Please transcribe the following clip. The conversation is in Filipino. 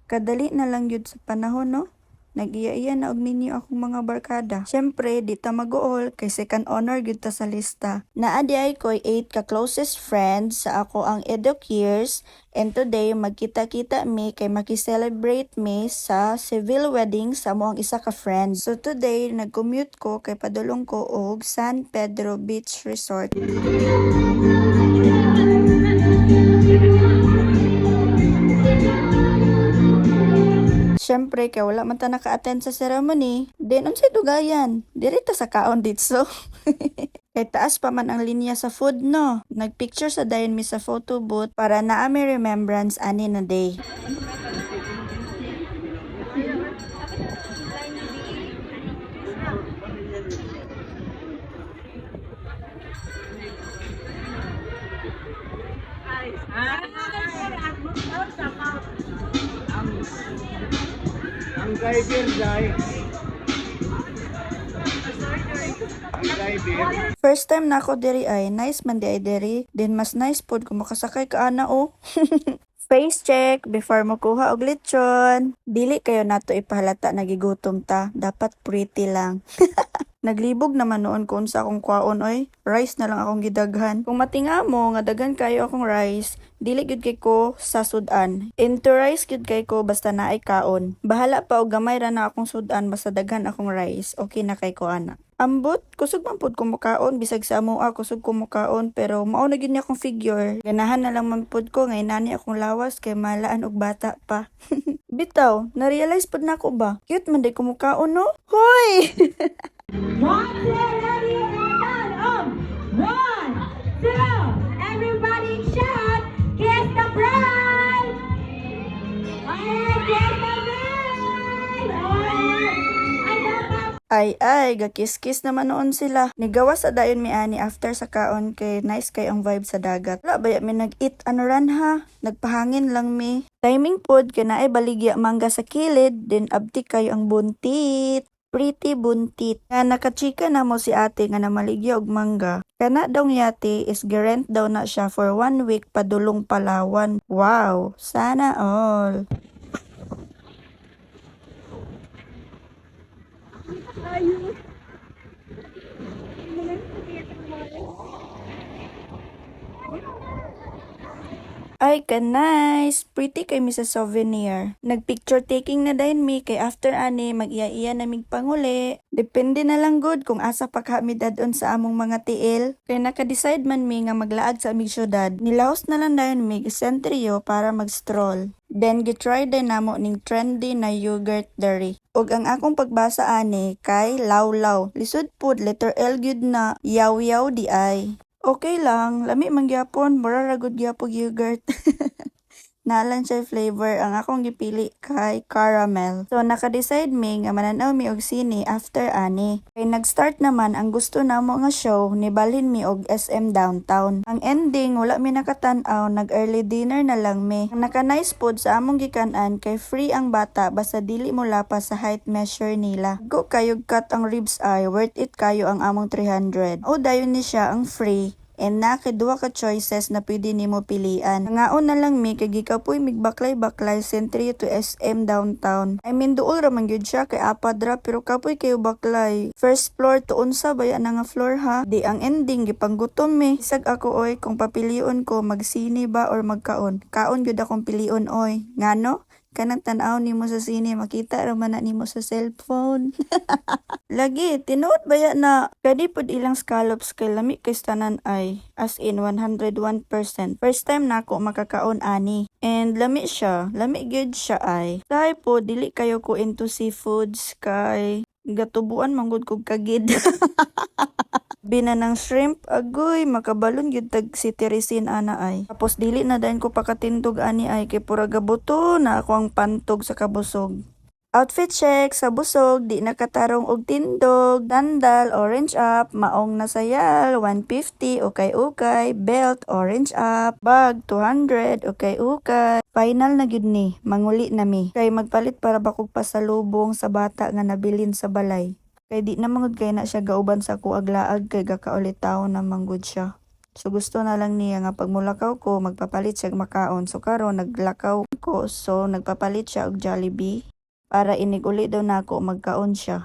Kadali na lang yun sa panahon, no? Nag-iya-iya na og ninyo akong mga barkada. Syempre, di ta mag-uol kay second honor gyud ta sa lista. Naadi ay ko'y 8 ka closest friends sa ako ang eduk years, and today magkita-kita mi kay maki-celebrate mi sa civil wedding sa mo ang isa ka friend. So today nag-commute ko kay padulong ko og San Pedro Beach Resort. Syempre, kay wala man ta naka-attend sa ceremony, then unsay dugayan? Direta sa kaon ditso. Kay taas pa man ang linya sa food, no? Nagpicture sa dayon mi sa photo booth para naa may remembrance ani na day. Ang driver, Jai. Ang driver. First time na ako diri ay nice man di ay diri, then mas nice pod kung makasakay ka ana oh. Face check before mo kuha og lechon. Dili kayo nato ipahalata nagigutom ta, dapat pretty lang. Naglibog naman noon kung sa akong kwaon oy. Rice na lang akong gidaghan. Kung matinga mo nga daghan kayo akong rice, dili gyud kay ko sa sudan. Into rice gyud kay ko basta naay kaon. Bahala pa og gamay ra na akong sudan basta daghan akong rice. Okay na kay ko ana. Ambot, kusog man pod ko mukaon bisag sa amo kusog ko mukaon pero mao na gyud ni akong figure. Ganahan na lang man pod ko ngay nani akong lawas kay malaan og bata pa. Bitaw, na-realize pod na ako ba? Cute man day ko mukaon no? Hoy! One, two, ready, and on. 1, 2, everybody shout, kiss the bride! Oh, kiss the bride! Oh, I love Ay, gakis-kis naman noon sila. Nigawas sa dayon mi ani after sa kaon kay nice kay ang vibe sa dagat. Wala baya mi nag-eat ano ran ha? Nagpahangin lang mi. Timing pod kay naay baligya mangga sa kilid, then abti kayo ang buntit. Pretty buntit. Nga nakachika na mo si ate nga namaligya og mangga. Kana daw yate is gerent daw na siya for 1 week padulong Palawan. Wow, sana all. Ay, ka nice. Pretty kay mi sa souvenir. Nag-picture taking na dayon mi kay after ani mag-iya-iya na mig panguli. Depende na lang good kung asa pa kami dadon sa among mga tiil. Kay naka-decide man mi nga maglaag sa aming syudad. Nilahos na lang dayon mi sentrio para mag-stroll. Then gitry din namo ning trendy na yogurt dairy. Og ang akong pagbasa ani kay lawlaw. Lisod pud letter L gyud na yaw-yaw di ay. Okay lang, lami man gyapon, mura ra gud gyapon yogurt. Nalan siya flavor, ang akong gipili kay caramel. So naka-decide mi nga mananaw mi og sine after ani. Kay nag-start naman ang gusto namo nga show, nibalhin mi og SM Downtown. Ang ending wala mi nakatan-aw, nag-early dinner na lang mi. Ang naka-nice pod sa among gikanan kay free ang bata basta dili mo lapas sa height measure nila. Go kayo cut ang ribs ay, worth it kayo ang among 300. O dayon ni siya ang free. And nakidua ka choices na pwede nimo pilian. Ngaon na lang mi kay gikapoy migbaklay-baklay sentry to SM Downtown. I mean duol ra man gyud siya kay apad ra pero kapoy kayo baklay. First floor to unsa baya na nga floor ha? Di ang ending gipanggutom mi. Isag ako oy kung papilion ko magsini ba or magkaon. Kaon gyud akong pilion oy. Ngano? Kanang tan-aw nimo sa sine makita ra man na nimo sa cellphone. Lagi tinuod baya na kadi pod ilang scallops kay lami kay tanan ay as in 101%. First time nako makakaon ani and lami siya, lami gyud siya ay. Sahay po dili kayo ko into seafoods kay gatubuan manggod kog kagid. Binanang shrimp, agoy, makabalon gyud tag si Teresin ana ay. Tapos dili na dayon ko pakatindog ani ay kay pura gabuto na ako ang pantog sa kabusog. Outfit check sa busog, di nakatarong og tindog, sandal, orange up, maong nasayal, 150, ukay-ukay, belt, orange up, bag, 200, ukay-ukay. Final na gyud ni, manguli na mi. Kay magpalit para bakog pasalubong sa bata nga nabilin sa balay. Kay di na mangud kay na siya gauban sa kuaglaag kay gakaulit taon na manggod siya. So gusto na lang niya nga pag mulakaw ko, magpapalit siya og makaon. So karon naglakaw ko, so nagpapalit siya og Jollibee para inig uli daw na ako magkaon siya.